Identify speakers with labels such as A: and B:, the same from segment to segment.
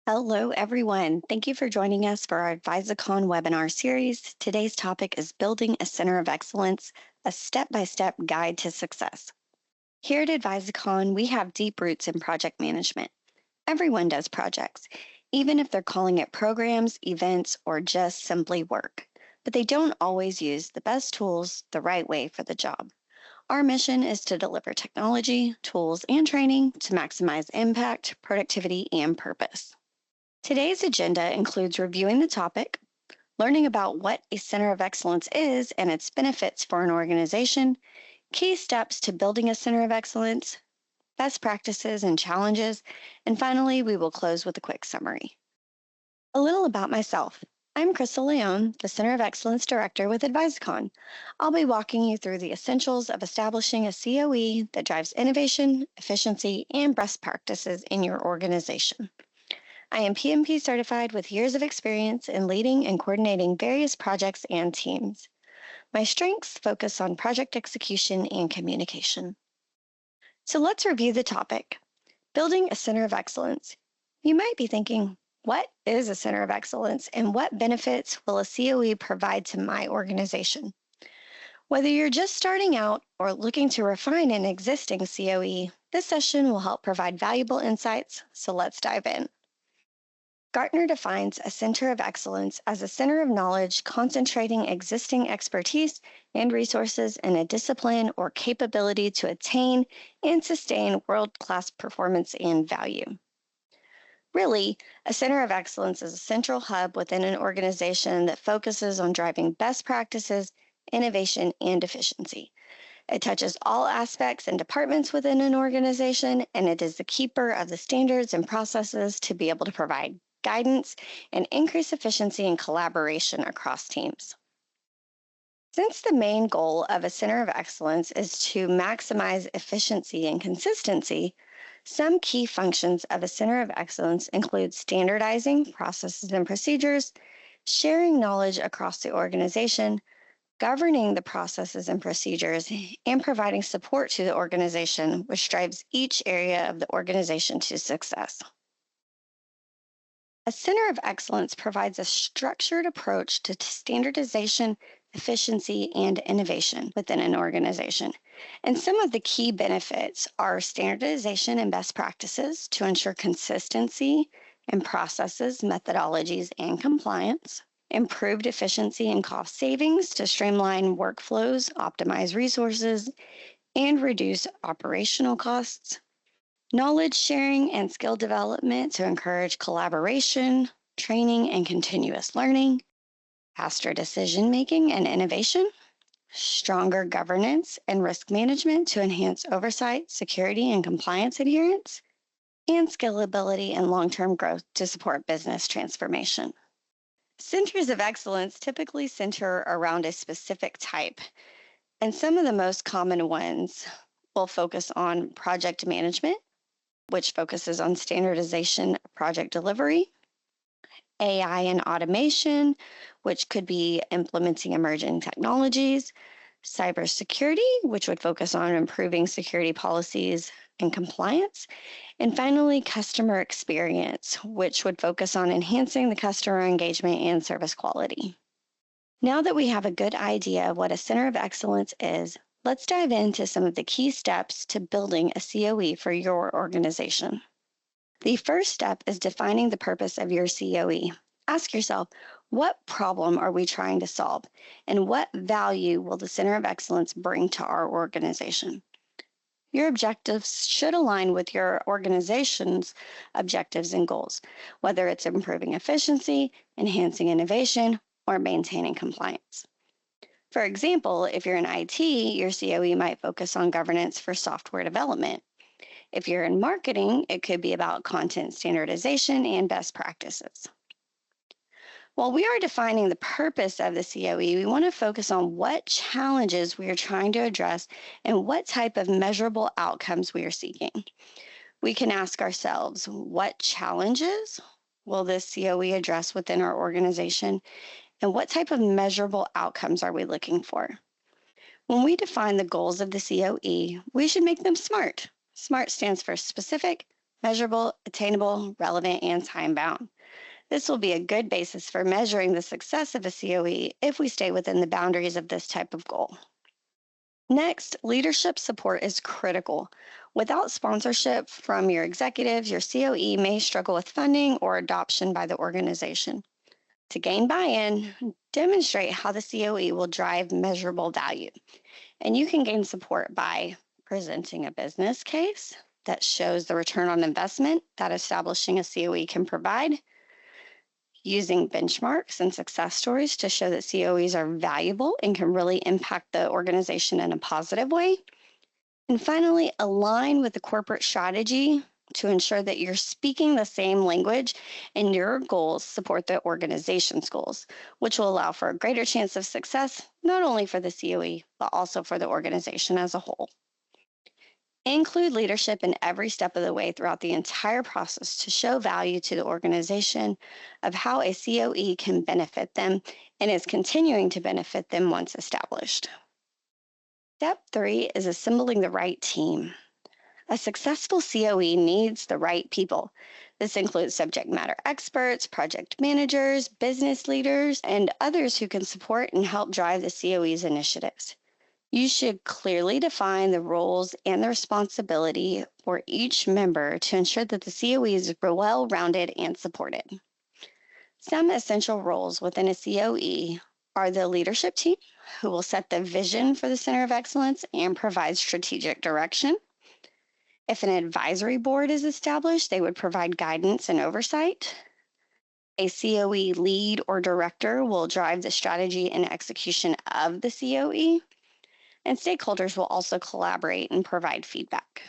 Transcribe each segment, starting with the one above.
A: Hello, everyone. Thank you for joining us for our Advisicon webinar series. Today's topic is Building a Center of Excellence, a step-by-step guide to success. Here at Advisicon, we have deep roots in project management. Everyone does projects, even if they're calling it programs, events, or just simply work. But they don't always use the best tools the right way for the job. Our mission is to deliver technology, tools, and training to maximize impact, productivity, and purpose. Today's agenda includes reviewing the topic, learning about what a center of excellence is and its benefits for an organization, key steps to building a center of excellence, best practices and challenges, and finally, we will close with a quick summary. A little about myself. I'm Crystal Leone, the Center of Excellence Director with Advisicon. I'll be walking you through the essentials of establishing a COE that drives innovation, efficiency, and best practices in your organization. I am PMP certified with years of experience in leading and coordinating various projects and teams. My strengths focus on project execution and communication. So let's review the topic, building a center of excellence. You might be thinking, what is a center of excellence and what benefits will a COE provide to my organization? Whether you're just starting out or looking to refine an existing COE, this session will help provide valuable insights, so let's dive in. Gartner defines a center of excellence as a center of knowledge concentrating existing expertise and resources in a discipline or capability to attain and sustain world-class performance and value. Really, a center of excellence is a central hub within an organization that focuses on driving best practices, innovation, and efficiency. It touches all aspects and departments within an organization, and it is the keeper of the standards and processes to be able to provide guidance and increase efficiency and collaboration across teams. Since the main goal of a center of excellence is to maximize efficiency and consistency, some key functions of a center of excellence include standardizing processes and procedures, sharing knowledge across the organization, governing the processes and procedures, and providing support to the organization, which drives each area of the organization to success. A center of excellence provides a structured approach to standardization, efficiency, and innovation within an organization. And some of the key benefits are standardization and best practices to ensure consistency in processes, methodologies, and compliance, improved efficiency and cost savings to streamline workflows, optimize resources, and reduce operational costs, knowledge sharing and skill development to encourage collaboration, training, and continuous learning, faster decision making and innovation, stronger governance and risk management to enhance oversight, security, and compliance adherence, and scalability and long-term growth to support business transformation. Centers of excellence typically center around a specific type, and some of the most common ones will focus on project management, which focuses on standardization of project delivery, AI and automation, which could be implementing emerging technologies, cybersecurity, which would focus on improving security policies and compliance, and finally, customer experience, which would focus on enhancing the customer engagement and service quality. Now that we have a good idea of what a center of excellence is, let's dive into some of the key steps to building a COE for your organization. The first step is defining the purpose of your COE. Ask yourself, what problem are we trying to solve, and what value will the Center of Excellence bring to our organization? Your objectives should align with your organization's objectives and goals, whether it's improving efficiency, enhancing innovation, or maintaining compliance. For example, if you're in IT, your COE might focus on governance for software development. If you're in marketing, it could be about content standardization and best practices. While we are defining the purpose of the COE, we want to focus on what challenges we are trying to address and what type of measurable outcomes we are seeking. We can ask ourselves, what challenges will this COE address within our organization, and what type of measurable outcomes are we looking for? When we define the goals of the COE, we should make them SMART. SMART stands for specific, measurable, attainable, relevant, and time bound. This will be a good basis for measuring the success of a COE if we stay within the boundaries of this type of goal. Next, leadership support is critical. Without sponsorship from your executives, your COE may struggle with funding or adoption by the organization. To gain buy in, demonstrate how the COE will drive measurable value. And you can gain support by presenting a business case that shows the return on investment that establishing a COE can provide, using benchmarks and success stories to show that COEs are valuable and can really impact the organization in a positive way. And finally, align with the corporate strategy to ensure that you're speaking the same language and your goals support the organization's goals, which will allow for a greater chance of success, not only for the COE, but also for the organization as a whole. Include leadership in every step of the way throughout the entire process to show value to the organization of how a COE can benefit them and is continuing to benefit them once established. Step 3 is assembling the right team. A successful COE needs the right people. This includes subject matter experts, project managers, business leaders, and others who can support and help drive the COE's initiatives. You should clearly define the roles and the responsibility for each member to ensure that the COE is well-rounded and supported. Some essential roles within a COE are the leadership team, who will set the vision for the Center of Excellence and provide strategic direction. If an advisory board is established, they would provide guidance and oversight. A COE lead or director will drive the strategy and execution of the COE. And stakeholders will also collaborate and provide feedback.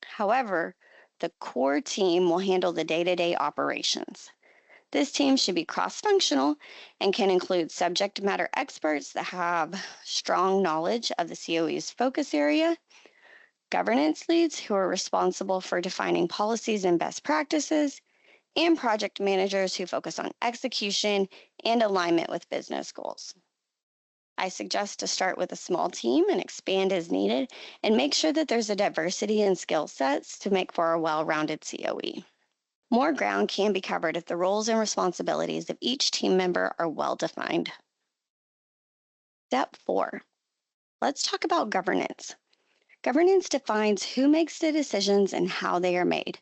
A: However, the core team will handle the day-to-day operations. This team should be cross-functional and can include subject matter experts that have strong knowledge of the COE's focus area, governance leads who are responsible for defining policies and best practices, and project managers who focus on execution and alignment with business goals. I suggest to start with a small team and expand as needed, and make sure that there's a diversity in skill sets to make for a well-rounded COE. More ground can be covered if the roles and responsibilities of each team member are well defined. Step 4. Let's talk about governance. Governance defines who makes the decisions and how they are made.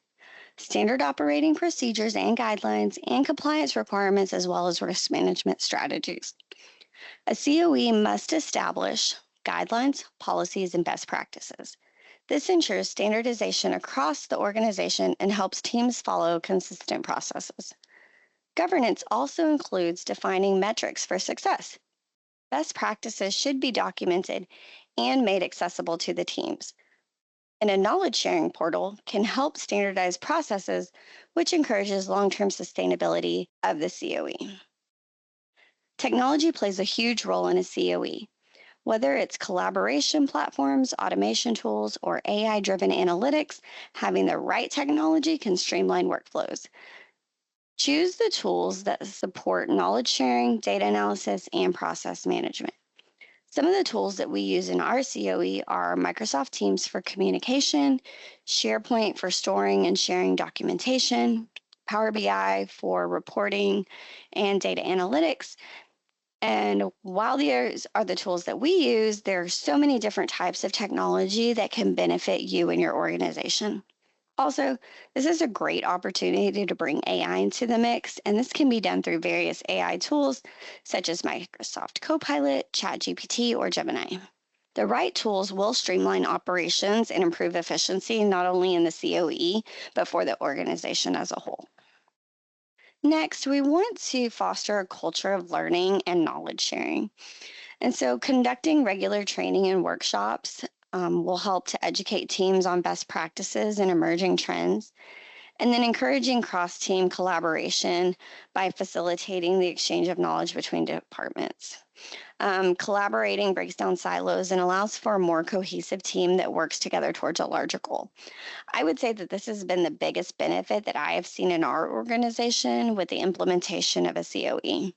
A: Standard operating procedures and guidelines and compliance requirements, as well as risk management strategies. A COE must establish guidelines, policies, and best practices. This ensures standardization across the organization and helps teams follow consistent processes. Governance also includes defining metrics for success. Best practices should be documented and made accessible to the teams. And a knowledge sharing portal can help standardize processes, which encourages long-term sustainability of the COE. Technology plays a huge role in a COE. Whether it's collaboration platforms, automation tools, or AI-driven analytics, having the right technology can streamline workflows. Choose the tools that support knowledge sharing, data analysis, and process management. Some of the tools that we use in our COE are Microsoft Teams for communication, SharePoint for storing and sharing documentation, Power BI for reporting and data analytics. And while these are the tools that we use, there are so many different types of technology that can benefit you and your organization. Also, this is a great opportunity to bring AI into the mix, and this can be done through various AI tools such as Microsoft Copilot, ChatGPT, or Gemini. The right tools will streamline operations and improve efficiency, not only in the COE, but for the organization as a whole. Next, we want to foster a culture of learning and knowledge sharing. And so conducting regular training and workshops will help to educate teams on best practices and emerging trends. And then encouraging cross-team collaboration by facilitating the exchange of knowledge between departments. Collaborating breaks down silos and allows for a more cohesive team that works together towards a larger goal. I would say that this has been the biggest benefit that I have seen in our organization with the implementation of a COE.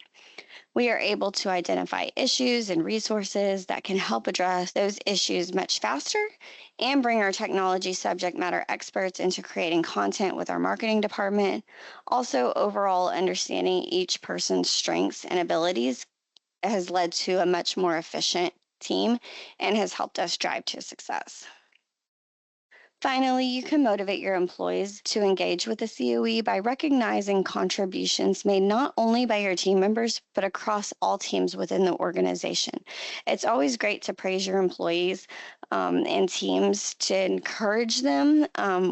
A: We are able to identify issues and resources that can help address those issues much faster and bring our technology subject matter experts into creating content with our marketing department. Also, overall understanding each person's strengths and abilities has led to a much more efficient team and has helped us drive to success. Finally, you can motivate your employees to engage with the COE by recognizing contributions made not only by your team members, but across all teams within the organization. It's always great to praise your employees and teams to encourage them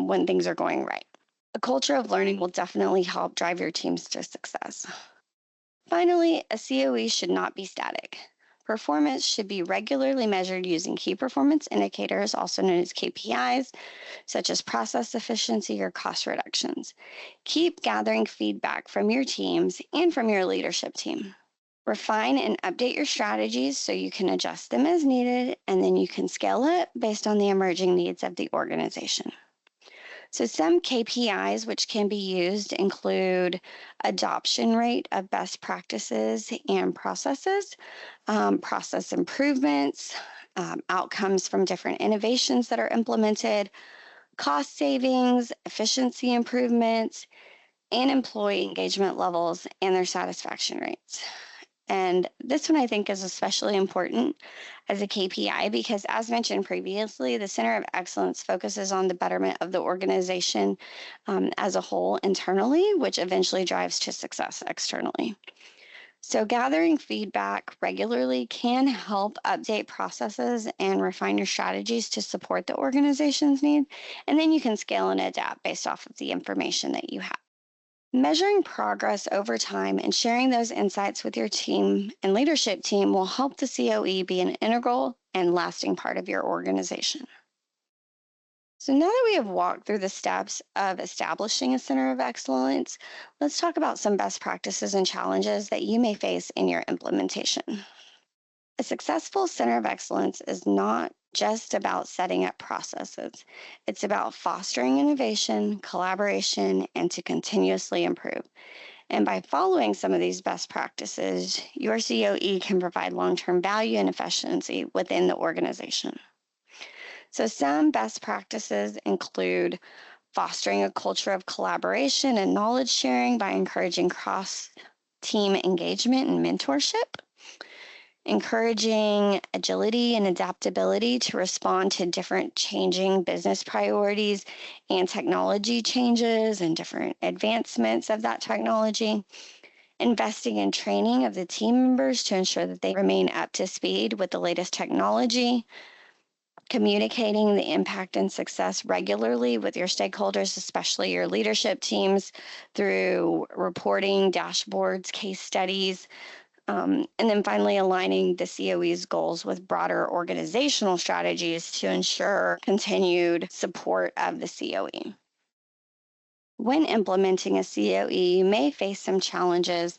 A: when things are going right. A culture of learning will definitely help drive your teams to success. Finally, a COE should not be static. Performance should be regularly measured using key performance indicators, also known as KPIs, such as process efficiency or cost reductions. Keep gathering feedback from your teams and from your leadership team. Refine and update your strategies so you can adjust them as needed, and then you can scale it based on the emerging needs of the organization. So, some KPIs which can be used include adoption rate of best practices and processes, process improvements, outcomes from different innovations that are implemented, cost savings, efficiency improvements, and employee engagement levels and their satisfaction rates. And this one I think is especially important as a KPI because, as mentioned previously, the Center of Excellence focuses on the betterment of the organization as a whole internally, which eventually drives to success externally. So, gathering feedback regularly can help update processes and refine your strategies to support the organization's need. And then you can scale and adapt based off of the information that you have. Measuring progress over time and sharing those insights with your team and leadership team will help the COE be an integral and lasting part of your organization. So, now that we have walked through the steps of establishing a center of excellence, let's talk about some best practices and challenges that you may face in your implementation. A successful center of excellence is not just about setting up processes. It's about fostering innovation, collaboration, and to continuously improve. And by following some of these best practices, your COE can provide long term value and efficiency within the organization. So, some best practices include fostering a culture of collaboration and knowledge sharing by encouraging cross team engagement and mentorship, encouraging agility and adaptability to respond to different changing business priorities and technology changes and different advancements of that technology, investing in training of the team members to ensure that they remain up to speed with the latest technology, communicating the impact and success regularly with your stakeholders, especially your leadership teams, through reporting, dashboards, case studies, and then finally, aligning the COE's goals with broader organizational strategies to ensure continued support of the COE. When implementing a COE, you may face some challenges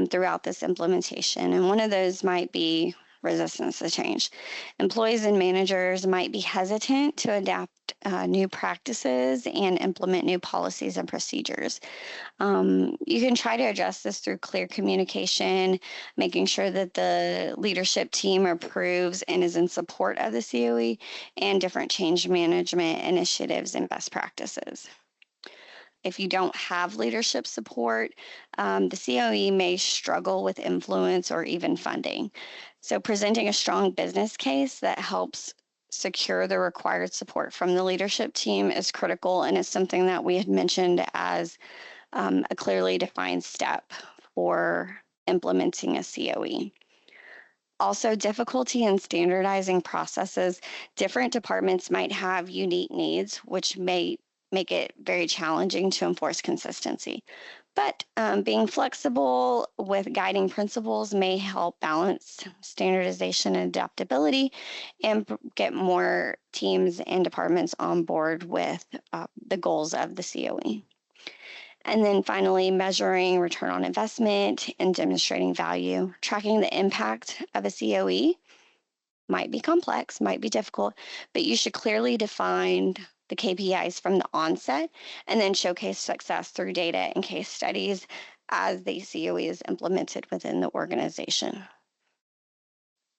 A: throughout this implementation, and one of those might be resistance to change. Employees and managers might be hesitant to adapt new practices and implement new policies and procedures. You can try to address this through clear communication, making sure that the leadership team approves and is in support of the COE, and different change management initiatives and best practices. If you don't have leadership support, the COE may struggle with influence or even funding. So, presenting a strong business case that helps secure the required support from the leadership team is critical, and is something that we had mentioned as a clearly defined step for implementing a COE. Also, difficulty in standardizing processes. Different departments might have unique needs, which may make it very challenging to enforce consistency. But being flexible with guiding principles may help balance standardization and adaptability and get more teams and departments on board with the goals of the COE. And then finally, measuring return on investment and demonstrating value. Tracking the impact of a COE might be complex, might be difficult, but you should clearly define the KPIs from the onset and then showcase success through data and case studies as the COE is implemented within the organization.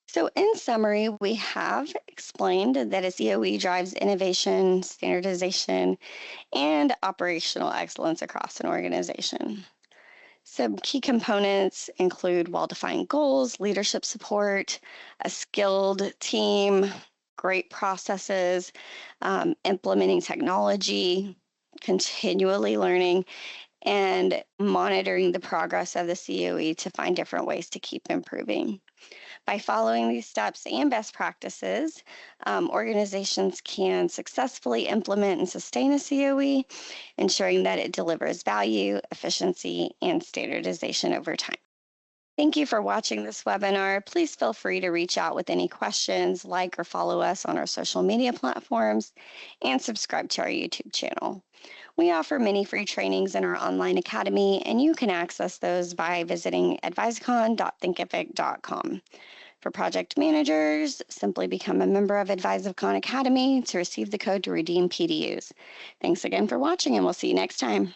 A: So, in summary, we have explained that a COE drives innovation, standardization, and operational excellence across an organization. Some key components include well defined goals, leadership support, a skilled team, great processes, implementing technology, continually learning, and monitoring the progress of the COE to find different ways to keep improving. By following these steps and best practices, organizations can successfully implement and sustain a COE, ensuring that it delivers value, efficiency, and standardization over time. Thank you for watching this webinar. Please feel free to reach out with any questions, like or follow us on our social media platforms, and subscribe to our YouTube channel. We offer many free trainings in our online academy, and you can access those by visiting advisicon.thinkific.com. For project managers, simply become a member of Advisicon Academy to receive the code to redeem PDUs. Thanks again for watching, and we'll see you next time.